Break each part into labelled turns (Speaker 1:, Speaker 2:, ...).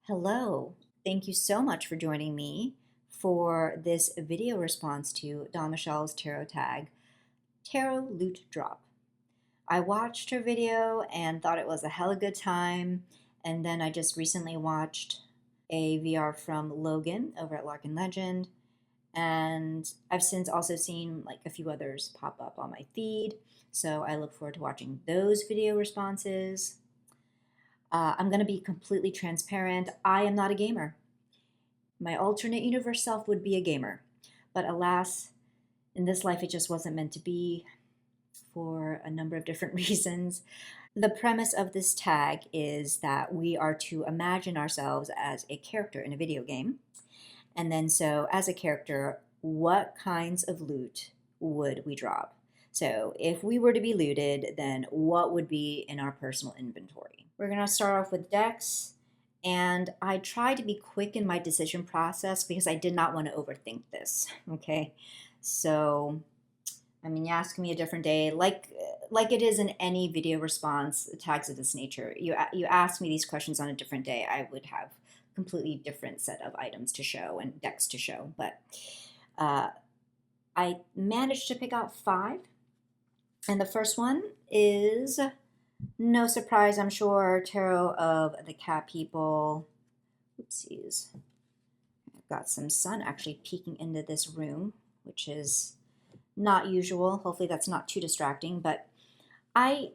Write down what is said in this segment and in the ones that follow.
Speaker 1: Hello, thank you so much for joining me for this video response to Dawn Michelle's tarot tag, Tarot Loot Drop. I watched her video and thought it was a hella good time, and then I just recently watched a VR from Logan over at Larkin Legend, and I've since also seen like a few others pop up on my feed, so I look forward to watching those video responses. I'm going to be completely transparent. I am not a gamer. My alternate universe self would be a gamer. But alas, in this life, it just wasn't meant to be for a number of different reasons. The premise of this tag is that we are to imagine ourselves as a character in a video game. And then, so as a character, what kinds of loot would we drop? So if we were to be looted, then what would be in our personal inventory? We're going to start off with decks, and I tried to be quick in my decision process because I did not want to overthink this, okay? So, I mean, you ask me a different day, like it is in any video response, tags of this nature. You ask me these questions on a different day, I would have completely different set of items to show and decks to show, but I managed to pick out 5, and the first one is, no surprise, I'm sure, Tarot of the Cat People. Oopsies. I've got some sun actually peeking into this room, which is not usual. Hopefully that's not too distracting, but I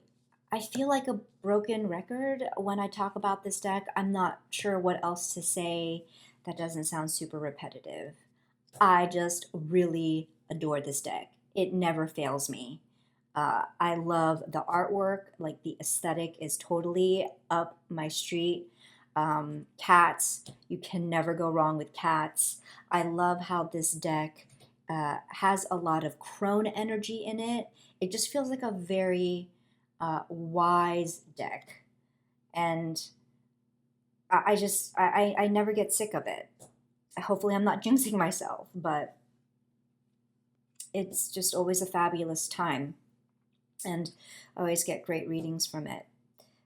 Speaker 1: feel like a broken record when I talk about this deck. I'm not sure what else to say that doesn't sound super repetitive. I just really adore this deck. It never fails me. I love the artwork, like the aesthetic is totally up my street. Cats, you can never go wrong with cats. I love how this deck has a lot of crone energy in it. It just feels like a very wise deck. And I never get sick of it. Hopefully I'm not jinxing myself, but it's just always a fabulous time. And I always get great readings from it.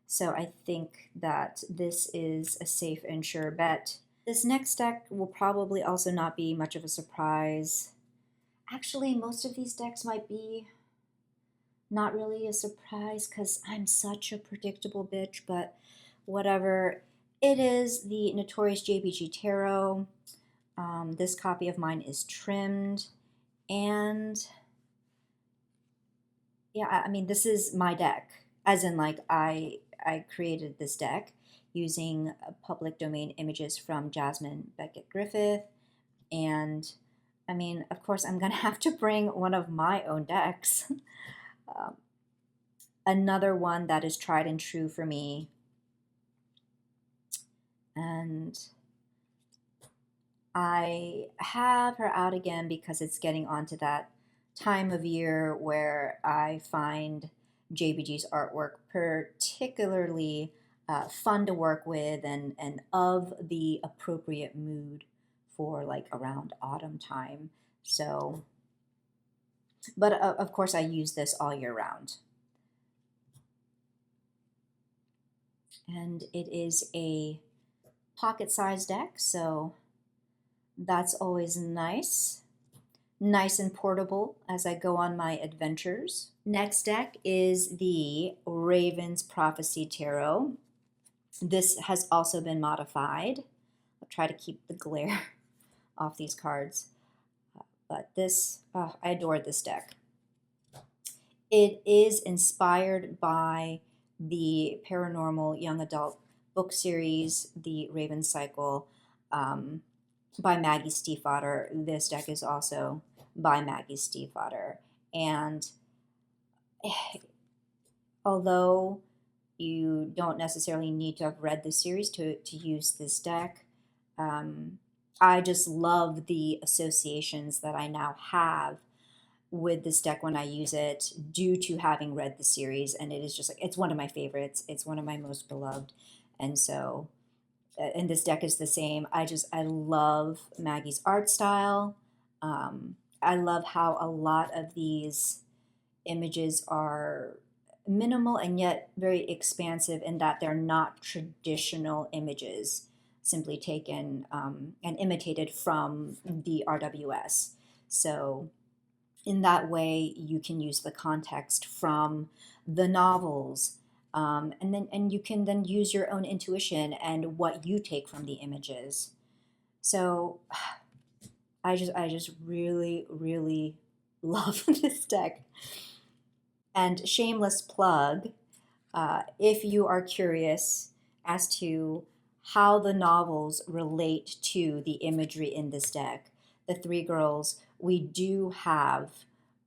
Speaker 1: So I think that this is a safe and sure bet. This next deck will probably also not be much of a surprise. Actually, most of these decks might be not really a surprise because I'm such a predictable bitch, but whatever. It is the Notorious JBG Tarot. This copy of mine is trimmed, and yeah, I mean, this is my deck, as in like I created this deck using public domain images from Jasmine Beckett Griffith, and I mean, of course, I'm gonna have to bring one of my own decks. Another one that is tried and true for me, and I have her out again because it's getting onto that time of year where I find JBG's artwork particularly fun to work with and of the appropriate mood for like around autumn time. So, but of course I use this all year round. And it is a pocket-sized deck, so that's always nice. Nice and portable as I go on my adventures. Next deck is the Raven's Prophecy Tarot. This has also been modified. I'll try to keep the glare off these cards. But this, I adore this deck. It is inspired by the paranormal young adult book series, The Raven Cycle, by Maggie Stiefvater. This deck is also by Maggie Stiefvater. And although you don't necessarily need to have read the series to use this deck, I just love the associations that I now have with this deck when I use it due to having read the series. And it is just like, it's one of my favorites. It's one of my most beloved. And so, and this deck is the same. I love Maggie's art style. I love how a lot of these images are minimal and yet very expansive in that they're not traditional images. simply taken and imitated from the RWS. So in that way, you can use the context from the novels, and you can then use your own intuition and what you take from the images. So I just really, really love this deck. And shameless plug, if you are curious as to how the novels relate to the imagery in this deck, the Three Girls, we do have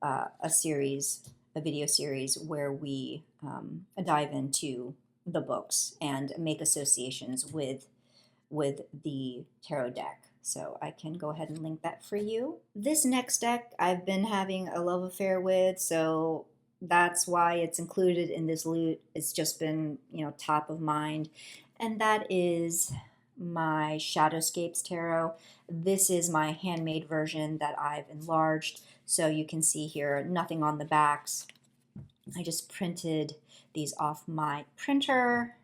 Speaker 1: a series, a video series, where we dive into the books and make associations with the tarot deck. So I can go ahead and link that for you. This next deck I've been having a love affair with, so that's why it's included in this loot. It's just been, top of mind. And that is my Shadowscapes Tarot. This is my handmade version that I've enlarged. So you can see here, nothing on the backs. I just printed these off my printer.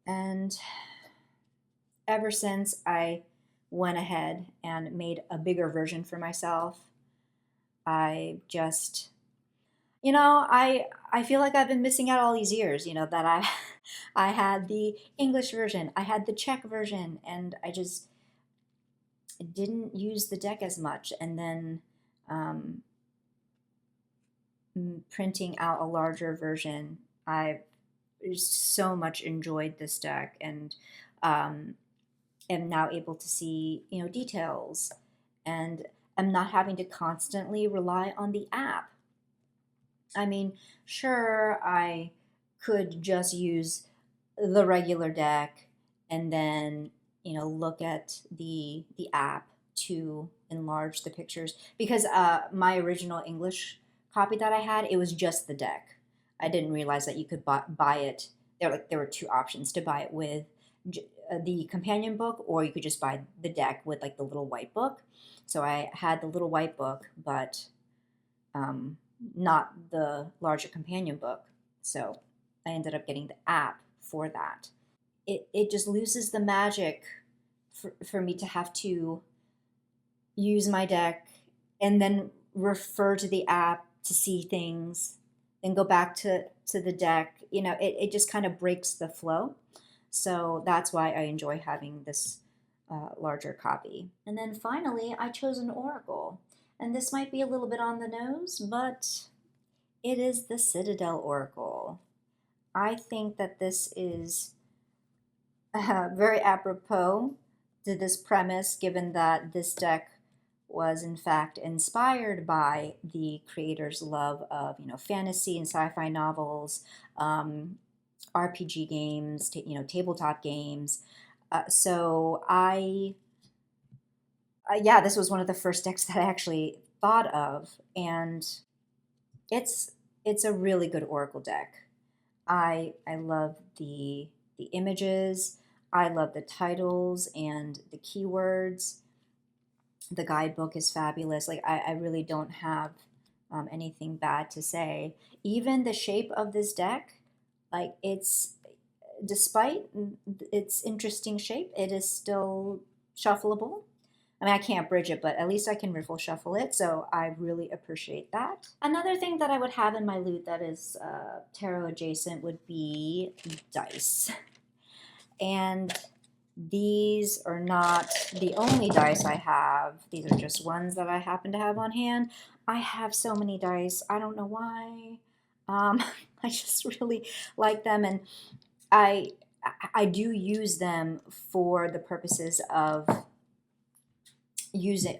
Speaker 1: And ever since I went ahead and made a bigger version for myself, I just, I feel like I've been missing out all these years, that I had the English version, I had the Czech version, and I just didn't use the deck as much. And then printing out a larger version, I've so much enjoyed this deck, and am now able to see, details, and am not having to constantly rely on the app. I mean, sure, I could just use the regular deck and then, look at the app to enlarge the pictures, because my original English copy that I had, it was just the deck. I didn't realize that you could buy it. There were two options to buy it with: the companion book, or you could just buy the deck with like the little white book. So I had the little white book, but not the larger companion book. So I ended up getting the app for that. It just loses the magic for me to have to use my deck and then refer to the app to see things, then go back to the deck. It just kind of breaks the flow. So that's why I enjoy having this larger copy. And then finally, I chose an oracle. And this might be a little bit on the nose, but it is the Citadel Oracle. I think that this is very apropos to this premise, given that this deck was in fact inspired by the creator's love of fantasy and sci-fi novels, RPG games, tabletop games. So this was one of the first decks that I actually thought of, and it's a really good oracle deck. I love the images. I love the titles and the keywords. The guidebook is fabulous. Like, I really don't have anything bad to say. Even the shape of this deck, like, despite its interesting shape, it is still shuffleable. I mean, I can't bridge it, but at least I can riffle shuffle it, so I really appreciate that. Another thing that I would have in my loot that is tarot adjacent would be dice. And these are not the only dice I have. These are just ones that I happen to have on hand. I have so many dice. I don't know why. I just really like them, and I do use them for the purposes of using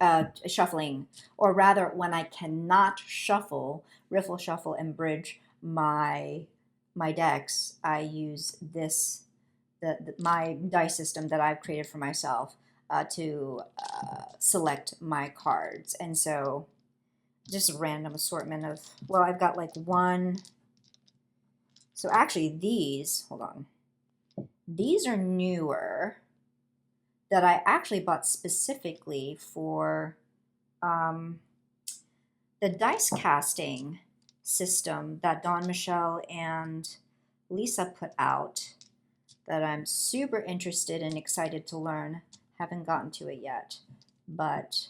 Speaker 1: shuffling, or rather, when I cannot shuffle, riffle, shuffle, and bridge my decks, I use this my dice system that I've created for myself to select my cards. And so just a random assortment of, well, I've got like one. So actually hold on. These are newer, that I actually bought specifically for the dice casting system that Dawn Michelle and Lisa put out. that I'm super interested and excited to learn. Haven't gotten to it yet, but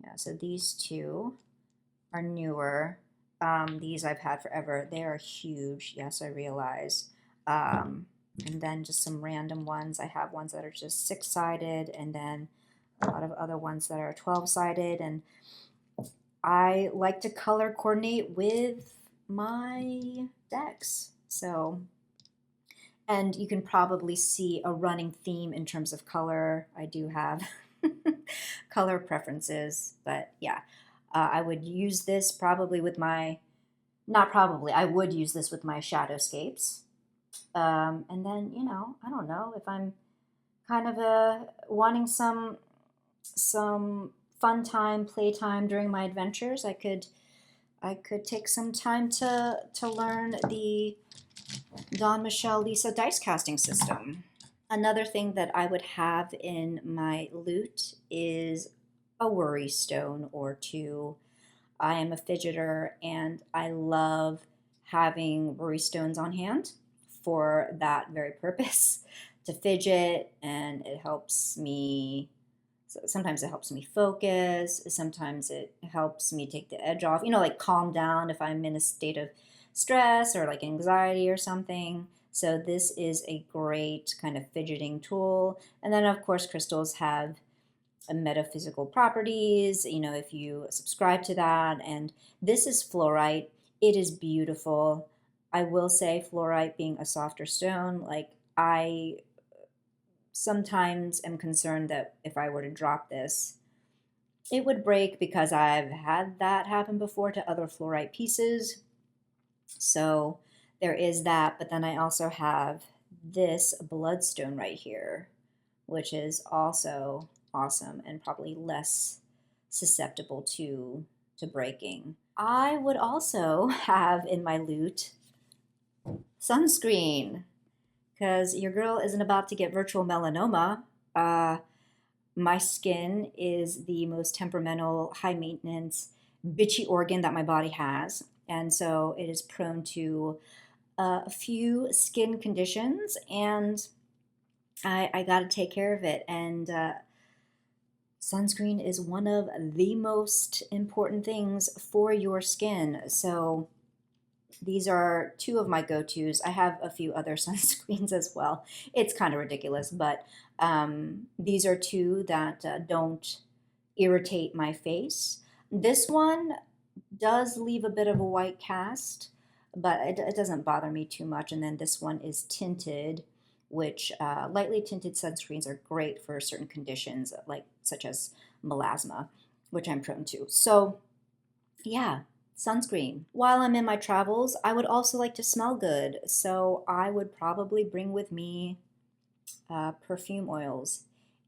Speaker 1: yeah, so these two are newer. These I've had forever. They are huge. Yes, I realize. And then just some random ones. I have ones that are just 6-sided, and then a lot of other ones that are 12-sided. And I like to color coordinate with my decks. So, and you can probably see a running theme in terms of color. I do have color preferences, but yeah, I would use this probably with my, not probably, I would use this with my Shadowscapes. And then, you know, I don't know, if I'm kind of wanting some fun time, playtime during my adventures, I could take some time to learn the Don Michelle Lisa dice casting system. Another thing that I would have in my loot is a worry stone or two. I am a fidgeter and I love having worry stones on hand for that very purpose, to fidget, and it helps me. Sometimes it helps me focus, sometimes it helps me take the edge off, you know, like calm down if I'm in a state of stress or like anxiety or something. So this is a great kind of fidgeting tool. And then of course crystals have metaphysical properties, you know, if you subscribe to that. And this is fluorite. It is beautiful. I will say fluorite being a softer stone, like I sometimes am concerned that if I were to drop this, it would break, because I've had that happen before to other fluorite pieces. So there is that, but then I also have this bloodstone right here, which is also awesome and probably less susceptible to breaking. I would also have in my loot sunscreen, because your girl isn't about to get virtual melanoma. My skin is the most temperamental, high maintenance, bitchy organ that my body has. And so it is prone to a few skin conditions, and I got to take care of it. And sunscreen is one of the most important things for your skin. So these are two of my go-tos. I have a few other sunscreens as well. It's kind of ridiculous, but these are two that don't irritate my face. This one does leave a bit of a white cast, but it doesn't bother me too much. And then this one is tinted, which lightly tinted sunscreens are great for certain conditions, like such as melasma, which I'm prone to. So yeah, sunscreen. While I'm in my travels, I would also like to smell good. So I would probably bring with me perfume oils.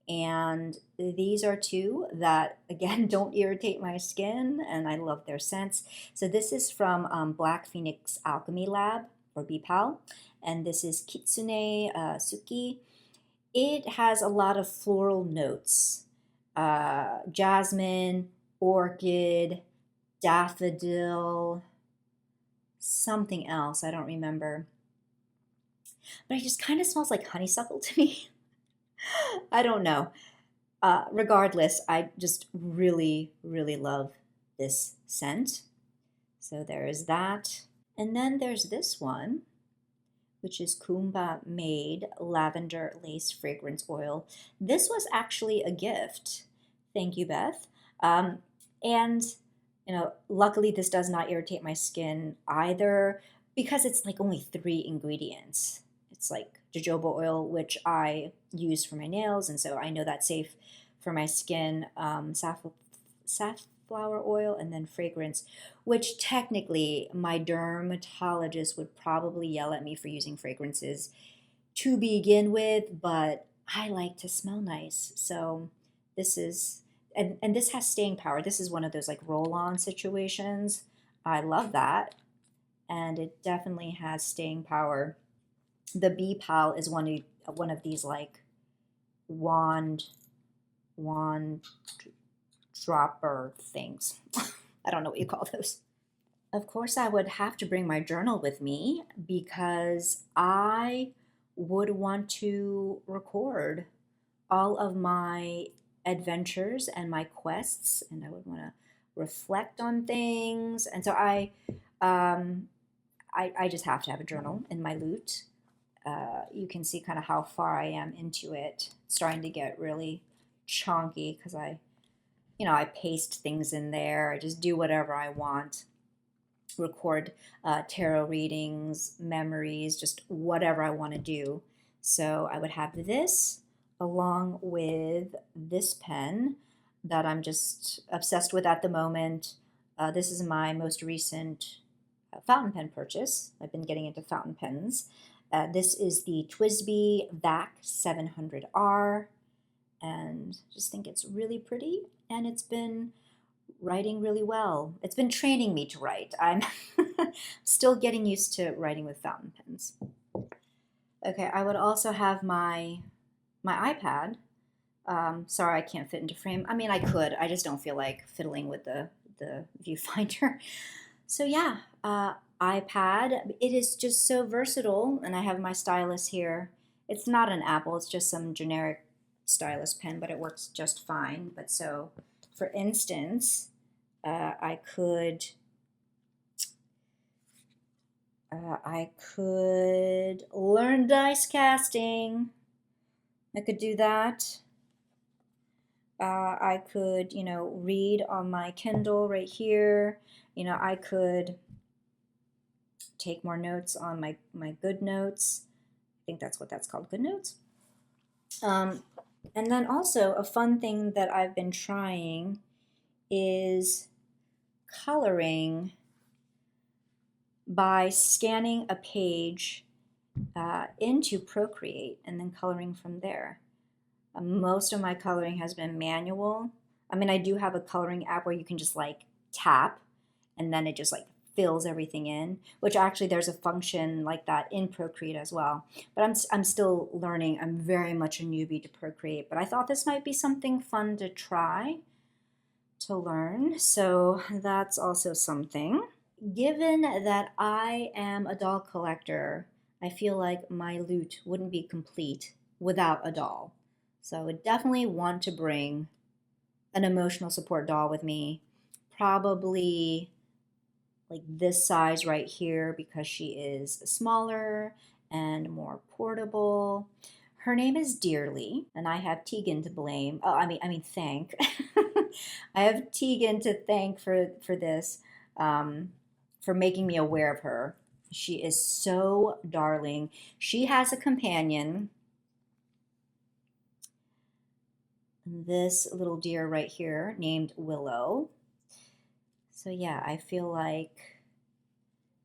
Speaker 1: And these are two that, again, don't irritate my skin, and I love their scents. So this is from Black Phoenix Alchemy Lab, or BPAL, and this is Kitsune Suki. It has a lot of floral notes, jasmine, orchid, daffodil, something else, I don't remember. But it just kind of smells like honeysuckle to me. I don't know. Regardless, I just really, really love this scent. So there is that. And then there's this one, which is Kumba Made Lavender Lace Fragrance Oil. This was actually a gift. Thank you, Beth. And, you know, luckily this does not irritate my skin either, because it's like only 3 ingredients. It's like jojoba oil, which I use for my nails, and so I know that's safe for my skin. Safflower oil, and then fragrance, which technically my dermatologist would probably yell at me for using fragrances to begin with, but I like to smell nice. So this is, and this has staying power. This is one of those like roll-on situations. I love that. And it definitely has staying power. The B-Pal is one of these like wand dropper things. I don't know what you call those. Of course, I would have to bring my journal with me, because I would want to record all of my adventures and my quests, and I would want to reflect on things. And so I just have to have a journal in my loot. You can see kind of how far I am into it. It's starting to get really chonky because I paste things in there. I just do whatever I want. Record tarot readings, memories, just whatever I want to do. So I would have this along with this pen that I'm just obsessed with at the moment. This is my most recent fountain pen purchase. I've been getting into fountain pens. This is the TWSBI VAC 700R, and just think it's really pretty, and it's been writing really well. It's been training me to write. I'm still getting used to writing with fountain pens. Okay, I would also have my iPad. Sorry, I can't fit into frame. I mean, I could. I just don't feel like fiddling with the viewfinder. So yeah, iPad. It is just so versatile, and I have my stylus here. It's not an Apple. It's just some generic stylus pen, but it works just fine. But so, for instance, I could learn dice casting. I could do that. I could, read on my Kindle right here. I could take more notes on my Good Notes. I think that's what that's called, Good Notes. And then also a fun thing that I've been trying is coloring by scanning a page into Procreate and then coloring from there. Most of my coloring has been manual. I mean, I do have a coloring app where you can just like tap and then it just like fills everything in, which actually there's a function like that in Procreate as well. But I'm still learning. I'm very much a newbie to Procreate, but I thought this might be something fun to try to learn. So that's also something. Given that I am a doll collector, I feel like my loot wouldn't be complete without a doll. So I would definitely want to bring an emotional support doll with me, probably like this size right here because she is smaller and more portable. Her name is Dearly, and I have Tegan to blame. Oh, I mean thank. I have Tegan to thank for this, for making me aware of her. She is so darling. She has a companion. This little deer right here named Willow. So yeah, I feel like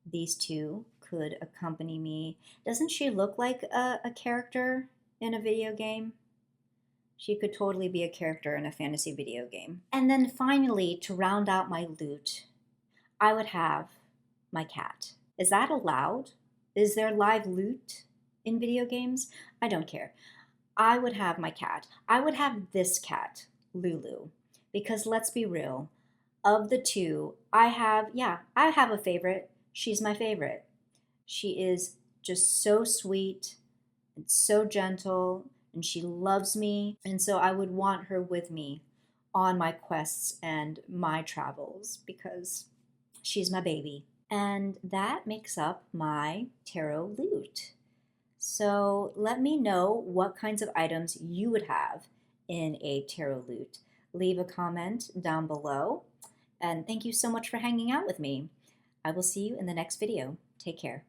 Speaker 1: these two could accompany me. Doesn't she look like a character in a video game? She could totally be a character in a fantasy video game. And then finally, to round out my loot, I would have my cat. Is that allowed? Is there live loot in video games? I don't care. I would have my cat. I would have this cat, Lulu, because let's be real, of the two, I have a favorite. She's my favorite. She is just so sweet and so gentle, and she loves me, and so I would want her with me on my quests and my travels because she's my baby. And that makes up my tarot loot. So let me know what kinds of items you would have in a tarot loot. Leave a comment down below. And thank you so much for hanging out with me. I will see you in the next video. Take care.